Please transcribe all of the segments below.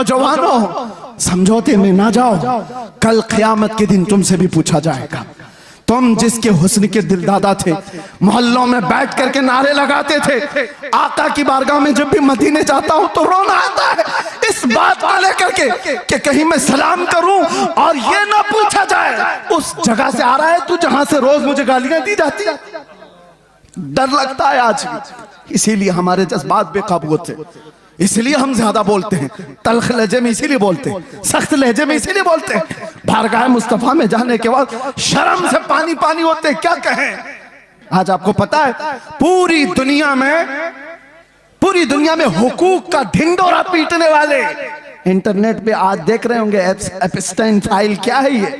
नौजवानों, समझौते में ना जाओ, कल क़यामत के दिन तुमसे भी पूछा जाएगा। तुम जिसके हुस्न के दिलदादा थे, मोहल्लों में बैठ करके नारे लगाते थे, आका की बारगाह में जब भी मदीने जाता हूं तो रोना आता है इस बात को लेकर के कि कहीं मैं सलाम करूं और ये ना पूछा जाए उस जगह से आ रहा है तू जहां से रोज मुझे गालियां दी जाती है। डर लगता है आज भी, इसीलिए हमारे जज्बात बेकाबू होते, इसलिए हम ज्यादा बोलते हैं, तल्ख लहजे में इसीलिए बोलते हैं, सख्त लहजे में इसीलिए बोलते हैं। बारगाह मुस्तफा में जाने के बाद शर्म से पानी पानी होते हैं, क्या कहें। आज आपको पता है पूरी दुनिया में हुकूक का ढिंडोरा पीटने वाले इंटरनेट पे आज देख रहे होंगे एप्स्टाइन फाइल क्या है ये,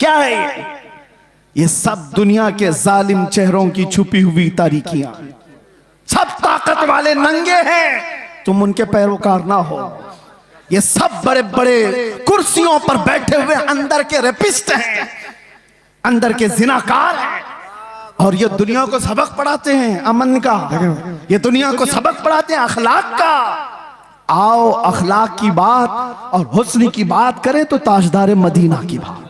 क्या है ये सब दुनिया के जालिम चेहरों की छुपी हुई तारीकियां, सब ताकत वाले नंगे हैं, तुम उनके पैरोकार ना हो। ये सब बड़े बड़े कुर्सियों पर बैठे हुए अंदर के रेपिस्ट हैं, अंदर के जिनाकार हैं, और ये दुनिया को सबक पढ़ाते हैं अमन का, ये दुनिया को सबक पढ़ाते हैं अखलाक का। आओ अखलाक की बात और हुस्न की बात करें तो ताजदार मदीना की बात,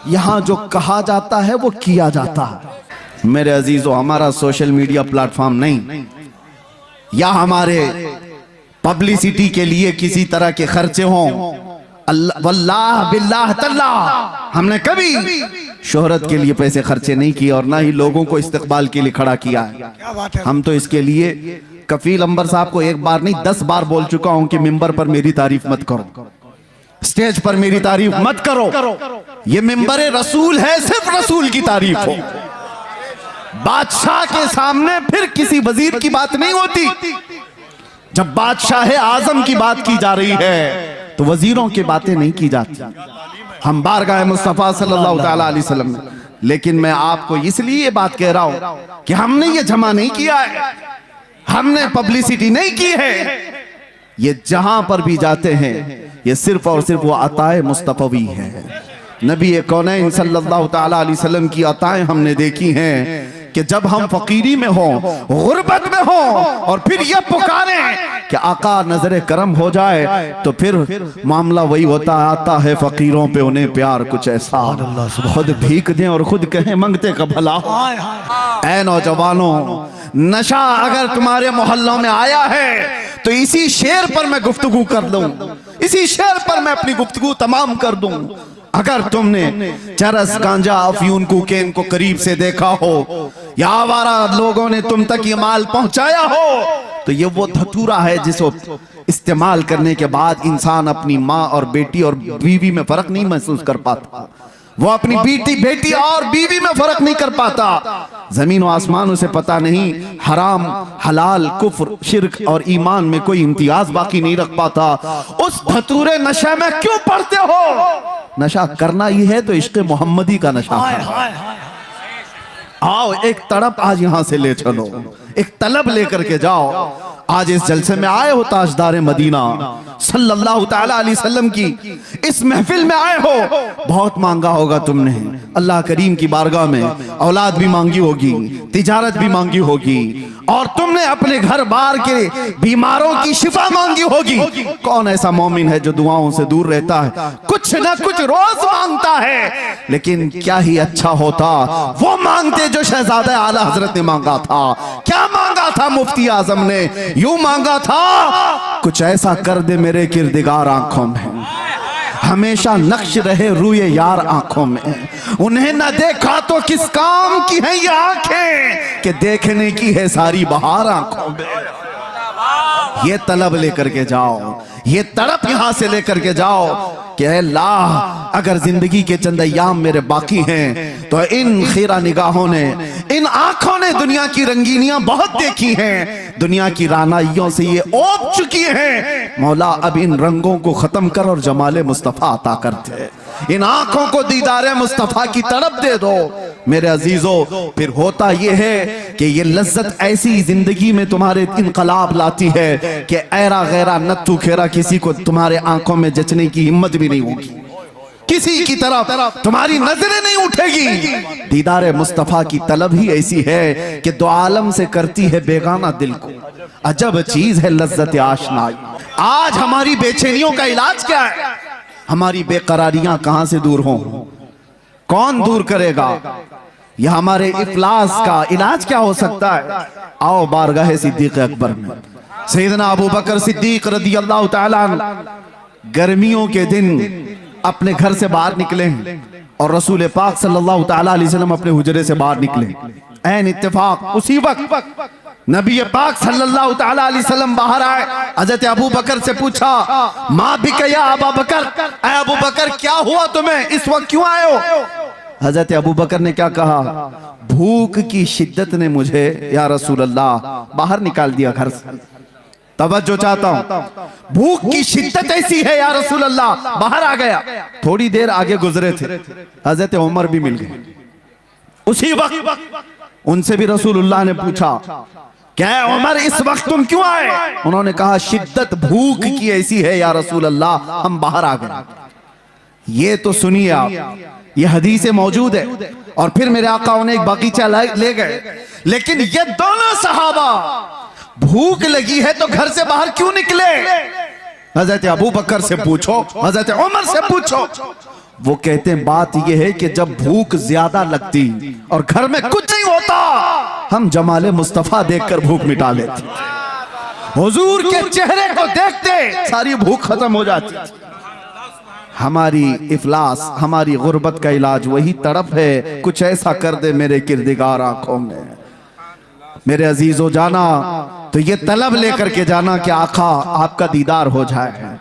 यहां जो कहा जाता है वो किया जाता है। मेरे अजीजों, हमारा सोशल मीडिया प्लेटफॉर्म नहीं या हमारे पब्लिसिटी के लिए किसी तरह के खर्चे हों, वल्लाह बिल्लाह तल्लाह हमने कभी शोहरत के लिए पैसे खर्चे नहीं किए और ना ही लोगों को इस्तकबाल के लिए खड़ा किया है। हम तो इसके लिए कफील अंबर साहब को एक बार नहीं 10 बार बोल चुका हूं कि मिंबर पर मेरी तारीफ मत करो, स्टेज पर मेरी तारीफ मत करो, ये मिंबर रसूल है, सिर्फ रसूल की तारीफ हो। बादशाह के सामने फिर किसी वजीर की बात नहीं होती। जब बादशाह आजम की बात की जा रही है तो वजीरों की बातें नहीं की जाती। हम बारगाह मुस्तफा सल्लल्लाहु अलैहि वसल्लम में, लेकिन मैं आपको इसलिए ये बात कह रहा हूं कि हमने ये जमा नहीं किया है, हमने पब्लिसिटी नहीं की है। ये जहां पर भी जाते हैं ये सिर्फ और सिर्फ वो अताए मुस्तफवी है। नबी कौनैन सल्लल्लाहु अलैहि वसल्लम की अताएं हमने देखी हैं कि जब हम फकीरी में हों, गुर्बत में हों और फिर ये पुकारें कि आका नजरे करम हो जाए, तो फिर मामला वही होता आता है फकीरों पे उन्हें प्यार कुछ ऐसा, खुद भीख दें और खुद कहें मंगते का भला। ऐ नौजवानों, नशा अगर तुम्हारे मोहल्लों में आया है तो इसी शेर पर मैं गुफ्तगू कर दूं, इसी शेर पर मैं अपनी गुफ्तगू तमाम कर दूं। अगर तुमने चरस, गांजा, अफयून, कोकेन को करीब से देखा हो या आवारा लोगों ने तुम तक ये माल पहुंचाया हो, तो ये वो धतूरा है जिसको इस्तेमाल करने के बाद इंसान अपनी माँ और बेटी और बीवी में फर्क नहीं महसूस कर पाता। वो अपनी बेटी और बीवी में फर्क नहीं कर पाता। जमीन और आसमान उसे पता नहीं, हराम, हलाल, कुफ्र, शिर्क और ईमान में कोई इम्तियाज बाकी नहीं रख पाता। उस धतूरे नशे में क्यों पड़ते हो? नशा करना ही है तो इश्क़ मोहम्मदी का नशा। आओ एक तड़प आज यहां से ले चलो, एक तलब लेकर के जाओ। आज इस जलसे में आए हो, ताजदार मदीना सल्लल्लाहु ताला अलैहि वसल्लम की इस महफिल में आए हो। बहुत मांगा होगा तुमने अल्लाह करीम की बारगाह में, औलाद भी मांगी होगी, तिजारत भी मांगी होगी, और तुमने अपने घर बार के बीमारों की शिफा मांगी होगी। कौन ऐसा मोमिन है जो दुआओं से दूर रहता है, कुछ ना कुछ रोज मांगता है। लेकिन क्या ही अच्छा होता वो मांगते जो शहजादा आला हजरत ने मांगा था। क्या मांगा था मुफ्ती आजम ने? यूं मांगा था, कुछ ऐसा कर दे मेरे किरदिगार आंखों में, हमेशा नक्श रहे रूए यार आंखों में। उन्हें न देखा तो किस काम की है ये आंखें कि देखने की है सारी बहार आंखों में। ये तलब लेकर के जाओ, ये तड़प यहां से लेकर के जाओ कि अल्लाह अगर जिंदगी के चंद अय्याम मेरे बाकी हैं तो इन खीरा निगाहों ने, इन आंखों ने दुनिया की रंगीनियां बहुत देखी हैं, दुनिया की रानाइयों से ये ओप चुकी हैं। मौला अब इन रंगों को खत्म कर और जमाले मुस्तफा अता कर दे, इन आंखों को दीदारे मुस्तफा की तड़प दे दो। मेरे अजीजों, फिर होता यह है कि ये लज्जत ऐसी जिंदगी में तुम्हारे इनकलाब लाती है कि ऐरा गैरा नत्थु खेरा किसी को तुम्हारे आंखों में जचने की हिम्मत भी नहीं होगी। किसी की तरफ तुम्हारी नजरें नहीं उठेगी। दीदार मुस्तफा की तलब ही ऐसी है कि दो आलम से करती है बेगाना दिल को। अजब चीज है लज्जत आशनाई। आज हमारी बेचैनियों का इलाज क्या है? हमारी बेकरारियां कहां से दूर हों? कौन दूर करेगा? यह हमारे इफलास का इलाज क्या हो सकता है? आओ बारगाह सिद्दीक अकबर में। सैयदना अबू बकर सिद्दीक रदियल्लाहु ताला अन्हु गर्मियों के दिन अपने घर से बाहर निकले और रसूल पाक सल्लल्लाहु ताला अलैहि वसल्लम अपने हुजरे से बाहर निकले। ऐन इत्तेफाक उसी वक्त नबी पाक सल्लल्लाहु ताला अलैहि वसल्लम बाहर आए। हजरत अबू बकर से पूछा, माँ बिका या अबू बकर, ऐ अबू बकर क्या हुआ तुम्हें, इस वक्त क्यों आए हो? हजरत अबू बकर ने क्या कहा? भूख की शिद्दत ने मुझे या रसूल अल्लाह बाहर निकाल दिया घर से। तवज्जो चाहता हूं, भूख की शिद्दत ऐसी है या रसूल अल्लाह, बाहर आ गया। थोड़ी देर आगे गुजरे थे, हजरत उमर भी मिल गए। उसी वक्त उनसे भी रसूलुल्लाह ने पूछा, क्या उमर इस वक्त तुम क्यों आए? उन्होंने कहा, शिद्दत भूख की ऐसी है या रसूल अल्लाह, हम बाहर आ गए। ये तो सुनिए आप, ये हदीसें मौजूद है। और फिर मेरे आका उन्हें एक बगीचा ले गए। लेकिन ये दोनों सहाबा भूख लगी है तो घर से बाहर क्यों निकले? हजरत अबू बकर से पूछो, हजरत उमर से पूछो। वो कहते हैं बात यह है कि जब भूख ज्यादा लगती और घर में कुछ नहीं होता, हम जमाले मुस्तफा देखकर भूख मिटा लेते। हुजूर के चेहरे को देखते सारी भूख खत्म हो जाती। हमारी इफलास, हमारी गुर्बत का इलाज वही तड़प है, कुछ ऐसा कर दे मेरे किरदिगार आंखों में। मेरे अजीजों, जाना तो ये तलब लेकर के जाना कि आका आपका दीदार हो जाए।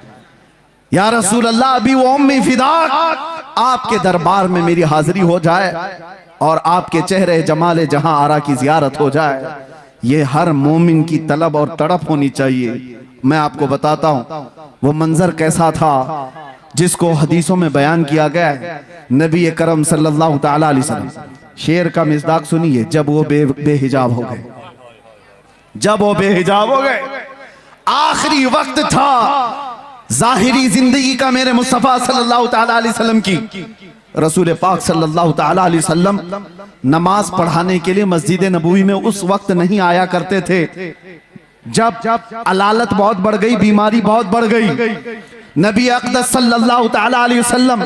या रसूल अल्लाह, अभी वो उम्मी फिदाक, आपके दरबार में मेरी हाजिरी हो जाए और आपके चेहरे जमाले जहां आरा की जियारत हो जाए। ये हर मोमिन की तलब और तड़प होनी चाहिए। मैं आपको बताता हूं वो मंजर कैसा था जिसको हदीसों में बयान किया गया है। नबी करम सल्लल्लाहु ताला अलैहि वसल्लम, शेर का मिज़दाक सुनिए, जब वो बेहिजाब हो गए, जब वो बेहिजाब हो गए, आखिरी वक्त था जाहिरी जिंदगी का मेरे मुस्तफा सल्लल्लाहु ताला अलैहि वसल्लम की। रसूल पाक सल्लल्लाहु ताला अलैहि वसल्लम नमाज पढ़ाने के लिए मस्जिद नबवी में उस वक्त नहीं आया करते थे जब अलालत बहुत बढ़ गई, बीमारी बहुत बढ़ गई। नबी अक़दस सल्लल्लाहु ताला अलैहि वसल्लम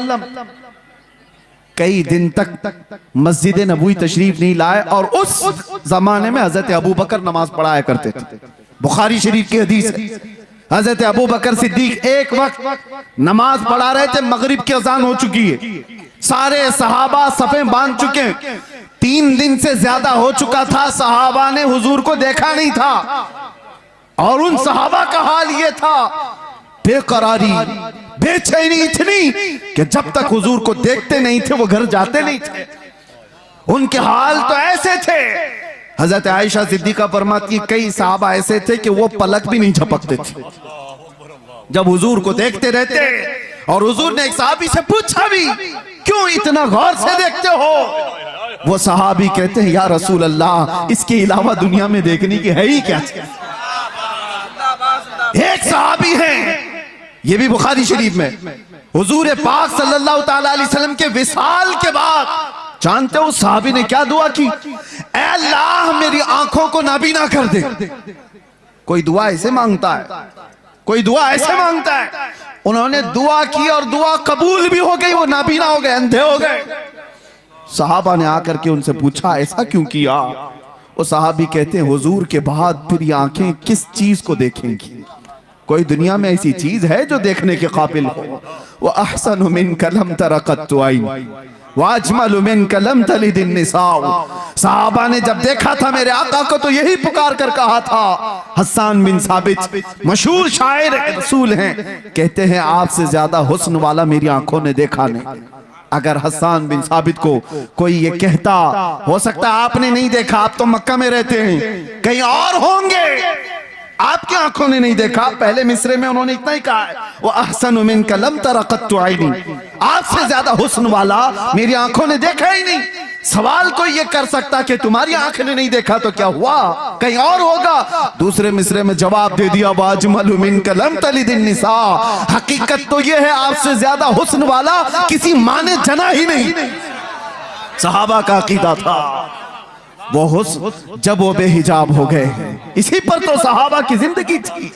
कई दिन तक मस्जिद नबवी तशरीफ नहीं लाए और उस जमाने में हजरत अबू बकर नमाज पढ़ाया करते थे। बुखारी शरीफ की हदीस है, हजरत अबू बकर सिद्दीक एक वक्त नमाज पढ़ा रहे थे, मगरिब की अजान हो चुकी है, सारे सहाबा सफे बांध चुके हैं, 3 दिन से ज्यादा हो चुका था, सहाबा ने हुजूर को देखा नहीं था। और उन सहाबा का हाल ये था, बेकरारी, बेचैनी इतनी कि जब तक हुजूर को देखते नहीं थे वो घर जाते नहीं थे। उनके हाल तो ऐसे थे, हजरत आयशा सिद्दीका फरमाती है, कई सहाबा ऐसे थे कि वो पलक भी नहीं झपकते थे जब हुजूर को देखते रहते। और हुजूर ने एक सहाबी से पूछा भी, क्यों इतना गौर से देखते हो? वो सहाबी कहते हैं, या रसूल अल्लाह, इसके अलावा दुनिया में देखने की है ही क्या? एक सहाबी है, ये भी बुखारी शरीफ में, हुजूर पाक सल्लल्लाहु ताला अलैहि वसल्लम के विसाल के बाद, जानते हो सहाबी ने क्या दुआ की? ऐ अल्लाह, मेरी आंखों को नाबीना कर दे। कोई दुआ ऐसे मांगता है, कोई दुआ ऐसे मांगता है। उन्होंने दुआ की और दुआ कबूल भी हो गई, वो नाबीना हो गए, अंधे हो गए। सहाबा ने आकर के उनसे पूछा, ऐसा क्यों किया? वो सहाबी कहते हैं, हुजूर के बाद फिर ये आंखें किस चीज को देखेंगी? कोई दुनिया में ऐसी चीज है जो देखने के काबिल हो? वो अहसनु मिनका लम तरा कत्तु आइन व अजमलु मिनका लम तलिद निसाउ। सहाबा ने जब देखा था मेरे आका को तो यही पुकार कर कहा था। हसन बिन साबित मशहूर शायर रसूल हैं, कहते हैं आपसे ज्यादा हुस्न वाला मेरी आंखों ने देखा नहीं। अगर हसन बिन साबित को कोई ये कहता, हो सकता आपने नहीं देखा, आप तो मक्का में रहते हैं, कहीं और होंगे, आपकी आंखों ने नहीं देखा। पहले मिसरे में उन्होंने इतना ही कहा है, वो अहसनु मिनका लम तरा कत्तु आइनी, आपसे ज्यादा हुस्न वाला मेरी आंखों ने देखा ही नहीं। सवाल कोई ये कर सकता कि तुम्हारी आंख ने नहीं देखा तो क्या हुआ, कहीं और होगा। दूसरे मिसरे में जवाब दे दिया, वाजमलु मिन कलम तलिदिन निसा। हकीकत तो ये है आपसे ज्यादा हुस्न वाला किसी माँ ने जना ही नहीं। सहाबा का अकीदा था वो हुस्न जब वो बेहिजाब हो गए। इसी पर तो सहाबा की जिंदगी थी,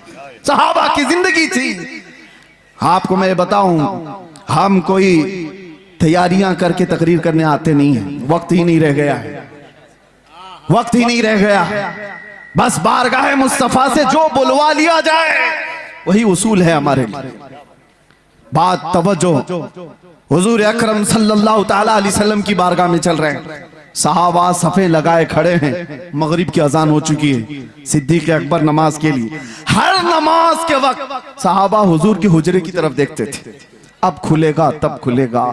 सहाबा की जिंदगी थी। आपको मैं बताऊं, हम कोई तैयारियां करके तकरीर करने आते नहीं हैं, वक्त ही नहीं रह गया है, वक्त ही नहीं रह गया। बस बारगाह मुस्तफा से जो बुलवा लिया जाए वही उसूल है हमारे लिए। बात तवज्जो, हुजूर अकरम सल्लल्लाहु ताला अलैहि वसल्लम की बारगाह में चल रहे हैं, सहाबा सफ़े लगाए खड़े हैं, मगरिब की अजान हो चुकी है, सिद्दीक़ अकबर नमाज के लिए। हर नमाज के वक्त सहाबा हुजूर के हुजरे की तरफ देखते थे, अब खुलेगा तब खुलेगा।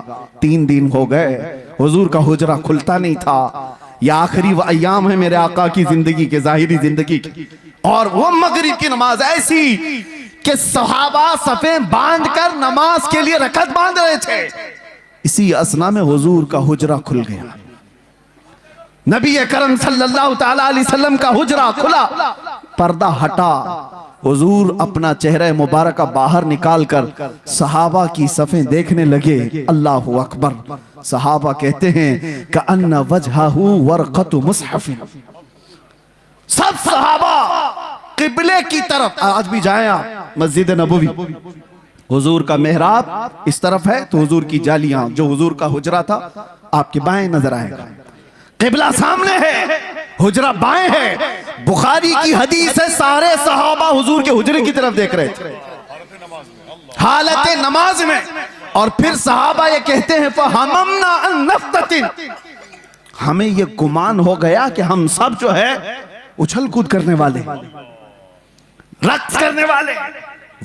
3 दिन हो गए हुजूर का हुजरा खुलता नहीं था। यह आखिरी अय्याम है मेरे आका की जिंदगी के, जाहिरी जिंदगी की। और वो मगरिब की नमाज ऐसी कि सहाबा सफ़े बांध कर नमाज के लिए रकत बांध रहे थे। इसी असना में हुजूर का हुजरा खुल गया। नबी करम सल्लल्लाहु ताला अलैहि वसल्लम का हुजरा खुला, पर्दा हटा, हुजूर अपना चेहरा मुबारक बाहर निकालकर सहाबा की सफ़ें देखने लगे। अल्लाहु अकबर। सहाबा कहते हैं कि अन्ना वजहहु वरक़तु मुसहफ़। सब सहाबा किबले की तरफ, आज भी जाए आप मस्जिद नबवी, हुजूर का मेहराब इस तरफ है तो हुजूर की जालियां, जो हुजूर का हुजरा था आपके बाएं नजर आएगा। किबला सामने है, हुजरा बाएं है। बुखारी की हदीस है, सारे सहाबा हुजूर के हुजरे की तरफ देख रहे थे हालत नमाज में। और फिर सहाबा ये कहते हैं फहममना अन नफ्ततिन, हमें ये गुमान हो गया कि हम सब जो है उछल कूद करने वाले, रक्स करने वाले,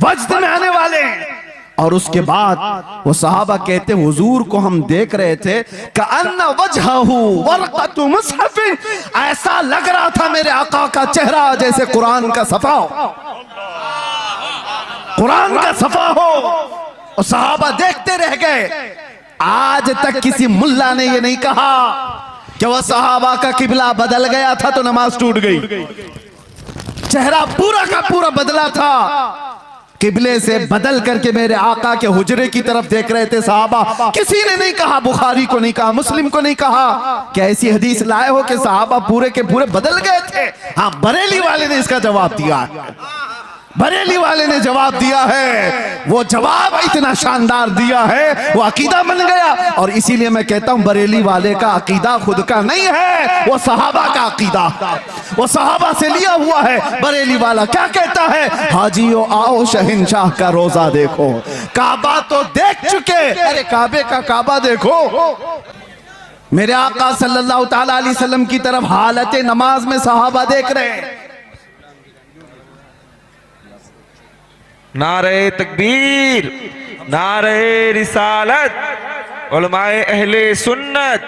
वज्द में आने वाले हैं। और उसके बाद वो सहाबा कहते हैं हुजूर को हम देख रहे थे कअन्ना वजहहु वरक़तु मुसहफ़िन, ऐसा लग रहा था मेरे आका का चेहरा जैसे कुरान का सफा हो, कुरान का सफा हो। और सहाबा देखते रह गए। आज तक किसी मुल्ला ने ये नहीं कहा कि वह सहाबा का किबला बदल गया था तो नमाज टूट गई। चेहरा पूरा का पूरा बदला था, किबले से बदल करके मेरे आका के हुजरे की तरफ देख रहे थे सहाबा। किसी ने नहीं कहा, बुखारी को नहीं कहा, मुस्लिम को नहीं कहा कि ऐसी हदीस लाए हो कि सहाबा पूरे के पूरे बदल गए थे। हाँ, बरेली वाले ने इसका जवाब दिया है, बरेली वाले ने जवाब दिया है। वो जवाब इतना शानदार दिया है, वो अकीदा बन गया। और इसीलिए मैं कहता हूं बरेली वाले का अकीदा खुद का नहीं है, वो सहाबा का अकीदा, वो सहाबा से लिया हुआ है। बरेली वाला क्या कहता है, हाजियो आओ शहंशाह का रोजा देखो, काबा तो देख चुके, अरे काबे का काबा देखो। मेरे आका सल्लल्लाहु ताला अलैहि वसल्लम की तरफ हालत नमाज में सहाबा देख रहे हैं। नारे तकबीर, नारे रिसालत, उलमाए अहले सुन्नत,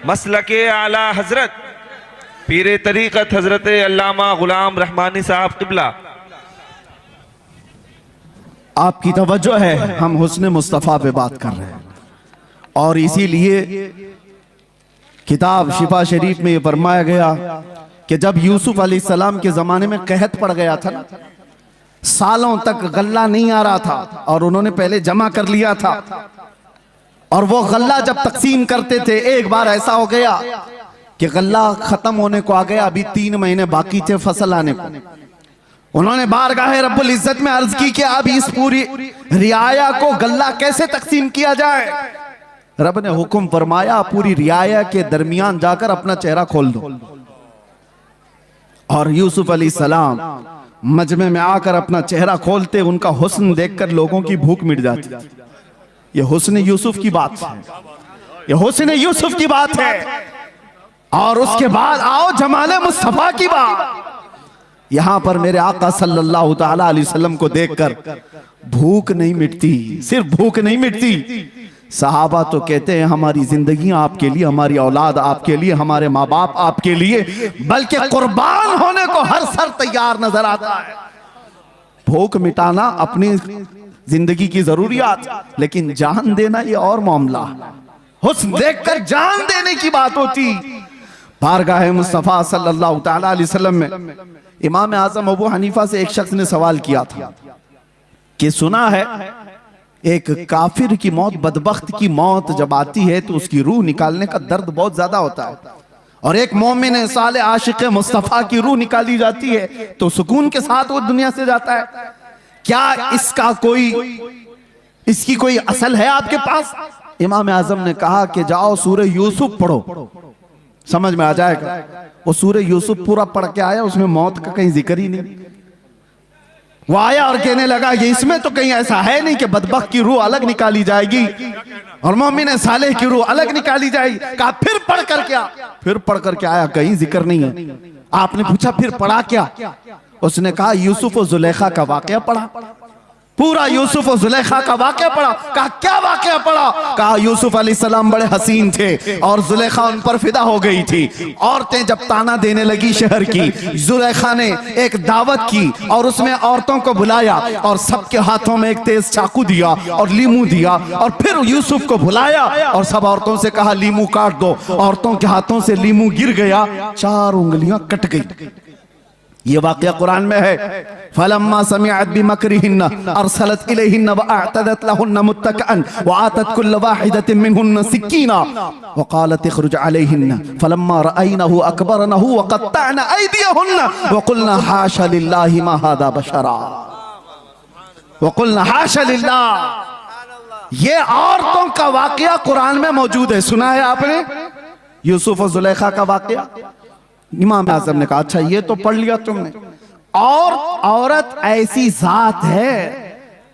मसलके आला हजरत पीरे तरीक़त हजरत अल्लामा गुलाम रहमानी साहब किबला। आपकी तवज्जो है, हम हुस्न मुस्तफ़ा पे बात कर रहे हैं। और इसीलिए किताब शिफा शरीफ में यह फरमाया गया कि जब यूसुफ अलैहिस्सलाम के जमाने में कहत पड़ गया था ना, सालों तक गल्ला नहीं आ रहा था और उन्होंने पहले जमा कर लिया था, और वो गल्ला जब तकसीम करते थे, एक बार ऐसा हो गया कि गल्ला खत्म होने को आ गया, अभी 3 महीने बाकी थे फसल आने को। उन्होंने बारगाह रब्बुल इज्जत में अर्ज की कि अब इस पूरी रियाया को गल्ला कैसे तकसीम किया जाए। रब ने हुक्म फरमाया पूरी रियाया के दरमियान जाकर अपना चेहरा खोल दो। और यूसुफ अलैहिस्सलाम मजमे में आकर अपना चेहरा खोलते, उनका हुस्न देखकर लोगों की भूख मिट जाती। यह हुस्न यूसुफ की बात है, यह हुस्न यूसुफ की बात है। और उसके बाद आओ जमाले मुस्तफा की बात। यहां पर मेरे आका सल्लल्लाहु ताला अलैहि वसल्लम को देखकर भूख नहीं मिटती, सिर्फ भूख नहीं मिटती। सहाबा तो कहते हैं हमारी जिंदगी आपके लिए, हमारी औलाद आपके लिए, हमारे माँ बाप आपके लिए, बल्कि कुर्बान होने को हर सर तैयार नजर आता है। भूख मिटाना अपनी जिंदगी की जरूरियात, लेकिन जान देना ये और मामला। हुस्न देखकर जान देने की बात होती। बारगाह मुस्तफा सल्लल्लाहु तआला अलैहि वसल्लम में इमाम आजम अबू हनीफा से एक शख्स ने सवाल किया था कि सुना है एक काफिर की मौत, बदबख्त की मौत जब आती है तो उसकी रूह निकालने का दर्द बहुत ज्यादा होता है, और एक मोमिन साले आशिक मुस्तफा की रूह निकाली जाती है तो सुकून के साथ वो दुनिया से जाता है। क्या इसकी कोई असल है आपके पास? इमाम आजम ने कहा कि जाओ सूरह यूसुफ पढ़ो, समझ में आ जाएगा। वो सूरह यूसुफ पूरा पढ़ के आया, उसमें मौत का कहीं जिक्र ही नहीं। वो आया और कहने लगा कि इसमें तो कहीं ऐसा है नहीं कि बदबख्त की रूह अलग निकाली जाएगी और मोमिन सालेह की रूह अलग निकाली जाएगी। कहा फिर पढ़ कर क्या? फिर पढ़ कर क्या आया? कहीं जिक्र नहीं है। आपने पूछा फिर पढ़ा क्या? उसने कहा यूसुफ और जुलेखा का वाकया पढ़ा, पूरा यूसुफ और जुलेखा का वाकया पढ़ा। कहा क्या वाकया पढ़ा? कहा यूसुफ अलैहिस्सलाम बड़े हसीन थे और जुलेखा उन पर फिदा हो गई थी। औरतें जब ताना देने लगी शहर की, जुलेखा ने एक दावत की और उसमें औरतों को बुलाया और सबके हाथों में एक तेज चाकू दिया और लीमू दिया और फिर यूसुफ को बुलाया और सब औरतों से कहा लीमू काट दो। औरतों के हाथों से लीमू गिर गया, 4 उंगलियां कट गई। ये वाकया कुरान में है। फलम्मा समिअत बिमकरिहिन्न अरसलत इलैहिन्न व अअतदत लहुन्न मुत्तकअन व आतत कुल्ल वाहिदतिन मिनहुन्न सिक्कीना व क़ालत इखरुज अलैहिन्न फलम्मा रअयनहु अकबरनहु व क़त्तअना अयदियहुन्न व क़ुलना हाशा लिल्लाहि मा हादा बशरा व क़ुलना हाशा लिल्लाह। ये औरतों का वाकया कुरान में मौजूद है, सुना है आपने? यूसुफ और जुलेखा का वाकया। इमाम आजम ने कहा अच्छा ये तो पढ़ लिया तुमने, और औरत ऐसी जात है,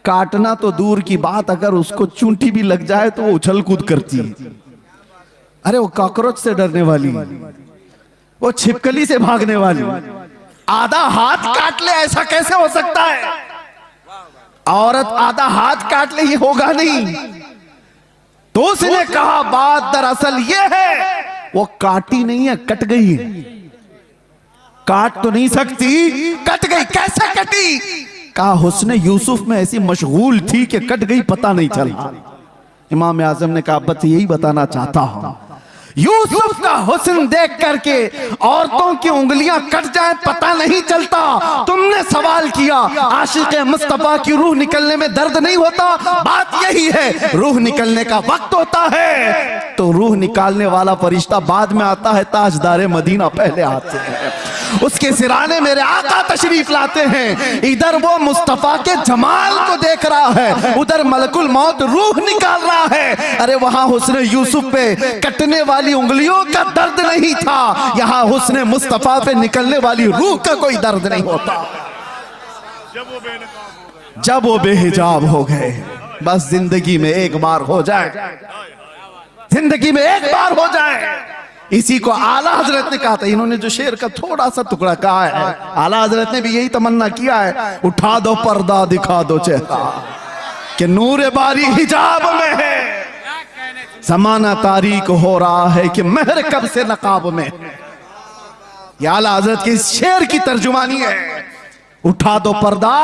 काटना तो दूर की बात, अगर उसको चूंटी भी लग जाए तो वो उछल कूद करती है। अरे वो कॉकरोच से डरने वाली, वो छिपकली से भागने वाली, आधा हाथ काट ले, ऐसा कैसे हो सकता है? औरत आधा हाथ काट ले, ये होगा नहीं। तो उसने कहा बात दरअसल ये है वो काटी नहीं है, कट गई है। काट तो नहीं सकती, कट गई। कैसे कटी? कहा हुस्न यूसुफ में ऐसी मशगूल थी कि कट गई, पता नहीं चला। इमाम आजम ने कहा बस यही बताना चाहता हूं, यूसुफ का हुस्न देख करके औरतों की उंगलियां कट जाए पता नहीं चलता। तुमने सवाल किया आशिक मुस्तफा की रूह निकलने में दर्द नहीं होता? बात यही है, रूह निकलने का वक्त होता है तो रूह निकालने वाला फरिश्ता बाद में आता है, ताजदार मदीना पहले आते हैं, उसके सिराने मेरे आका तशरीफ लाते हैं। इधर वो मुस्तफा के जमाल को देख रहा है, उधर मलकुल मौत रूह निकाल रहा है। अरे वहां हुस्न यूसुफ पे कटने वाली उंगलियों का दर्द नहीं था, यहां हुस्न मुस्तफा पे निकलने वाली रूह का कोई दर्द नहीं होता। जब वो बेहिजाब हो गए, बस जिंदगी में एक बार हो जाए, जिंदगी में एक बार हो जाए। इसी को आला हजरत ने कहा था। इन्होंने जो शेर का थोड़ा सा टुकड़ा कहा है, आला हजरत ने भी यही तमन्ना किया है, उठा दो पर्दा दिखा दो चेहरा कि नूर बारी हिजाब में है, जमाना तारीक हो रहा है कि महर कब से नकाब में। ये आला हजरत के इस शेर की तर्जुमानी है, उठा दो पर्दा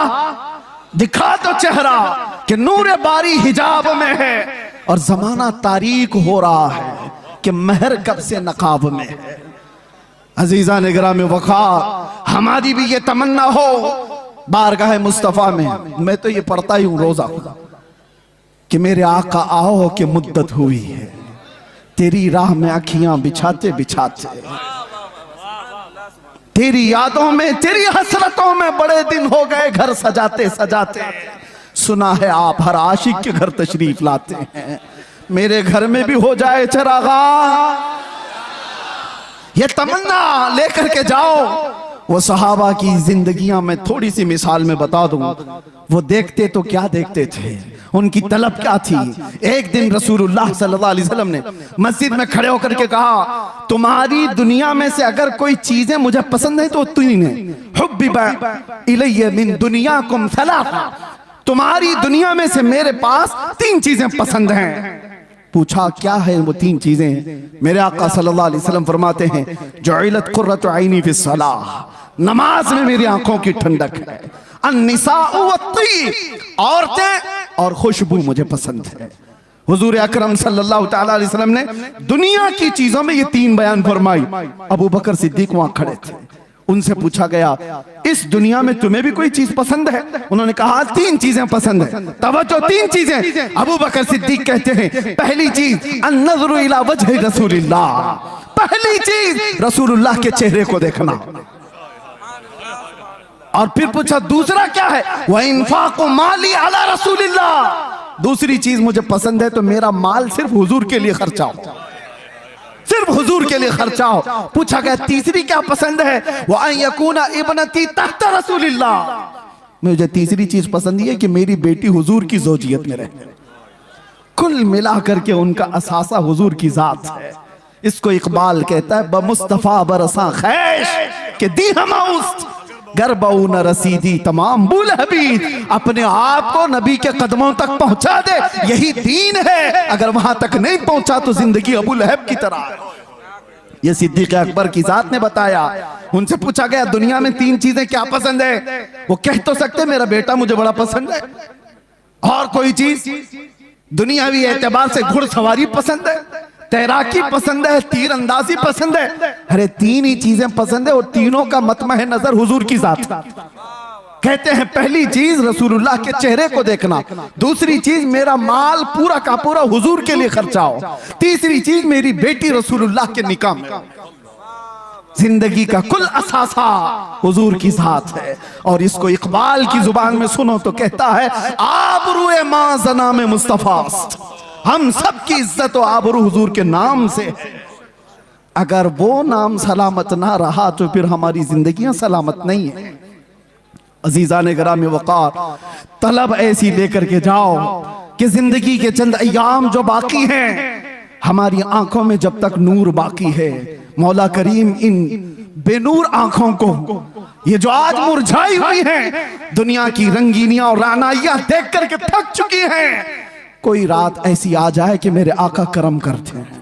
दिखा दो चेहरा कि नूर बारी हिजाब में है और जमाना तारीक हो रहा है कि महर कब से नकाब में है। अजीजा निगराम वक़ार, हमारी भी ये तमन्ना हो बारगाह मुस्तफा में। मैं तो ये पढ़ता ही हूं रोजा कि मेरे आका आओ कि मुद्दत हुई है, तेरी राह में आँखियां बिछाते बिछाते, तेरी यादों में तेरी हसरतों में बड़े दिन हो गए घर सजाते सजाते। सुना है आप हर आशिक के घर तशरीफ लाते हैं, मेरे घर में भी हो जाए चरागा। ये तमन्ना लेकर के जाओ। वो सहाबा की जिंदगियां में थोड़ी सी मिसाल में बता दूं, वो देखते तो क्या देखते थे, उनकी तलब क्या थी। एक दिन रसूलुल्लाह सल्लल्लाहु अलैहि वसल्लम ने मस्जिद में खड़े होकर के कहा, तुम्हारी दुनिया में से अगर कोई चीजें मुझे पसंद है तो तीन है। हुब्बिबा इलैया मिन दुनियाकुम सलासा, तुम्हारी दुनिया में से मेरे पास 3 चीजें पसंद हैं। पूछा क्या है वो 3 चीजें? मेरे आका सल्लल्लाहु अलैहि वसल्लम फरमाते हैं, जुइलत कुर्रतु ऐनी फिस सलाह, नमाज में मेरी आंखों की ठंडक है। अन्निसाउ वत्तीब, औरतें और खुशबू मुझे पसंद है। हुजूर अकरम सल्लल्लाहु ताला अलैहि वसल्लम ने दुनिया की चीजों में ये 3 बयान फरमाई। अबू बकर सिद्दीक वहां खड़े थे, उनसे पूछा गया इस दुनिया में तुम्हें भी कोई चीज पसंद है? उन्होंने कहा 3 चीजें पसंद है। तवज्जो, 3 चीजें। अबू बकर सिद्दीक कहते हैं पहली चीज अन्नज़रु इला वजहि रसूलिल्लाह, पहली चीज रसूलुल्लाह के चेहरे को देखना। और फिर पूछा दूसरा क्या है? व इन्फाक़ु माली अला रसूलिल्लाह, दूसरी चीज मुझे पसंद है तो मेरा माल सिर्फ हुजूर के लिए खर्चा हो, सिर्फ हुजूर के लिए खर्चा हो। पूछा गया तीसरी क्या पसंद है? व अन यकूना इब्नती तहत रसूलिल्लाह, मुझे तीसरी चीज पसंद है कि मेरी बेटी हुजूर की ज़ौजियत में रहे। कुल मिलाकर के उनका असासा हुजूर की जात है। इसको इकबाल कहता है बमुस्तफा बरसा खैश के दी हमाउस्त गरबऊ न रसीदी तमाम बुल हबीब, अपने आप को नबी के कदमों तक पहुंचा दे, यही दीन है। अगर वहां तक नहीं पहुंचा तो जिंदगी अबू लहब की तरह है। ये सिद्दीक अकबर की जात ने बताया। उनसे पूछा गया दुनिया में 3 चीजें क्या पसंद है? वो कह तो सकते मेरा बेटा मुझे बड़ा पसंद है, और कोई चीज दुनियावी एतबार से घुड़सवारी पसंद है, तैराकी पसंद है, तीरंदाजी पसंद है। अरे 3 ही चीजें पसंद है और तीनों का मतमह नजर हुजूर की जात। कहते हैं पहली चीज रसूलुल्लाह के चेहरे को देखना, दूसरी चीज मेरा माल पूरा का पूरा हुजूर के लिए खर्चा हो, तीसरी चीज मेरी बेटी रसूलुल्लाह के निकाह में। जिंदगी का कुल असासा हुजूर की जात है। और इसको इकबाल की जुबान में सुनो तो कहता है आबरूए मां जना में मुस्तफास्त, हम सब की इज्जत और आबरू हुजूर के नाम से है। अगर वो नाम सलामत ना रहा तो फिर हमारी जिंदगियां सलामत नहीं है। अजीजान गिरामी वक़ार, तलब ऐसी लेकर के जाओ कि जिंदगी के चंद अय्याम जो बाकी हैं, हमारी आंखों में जब तक नूर बाकी है, मौला करीम इन बेनूर आंखों को, ये जो आज मुरझाई हुई हैं, दुनिया की रंगीनियां और रानाइयां देख करके थक चुकी हैं, कोई रात ऐसी आ जाए कि मेरे आका करम करते हैं,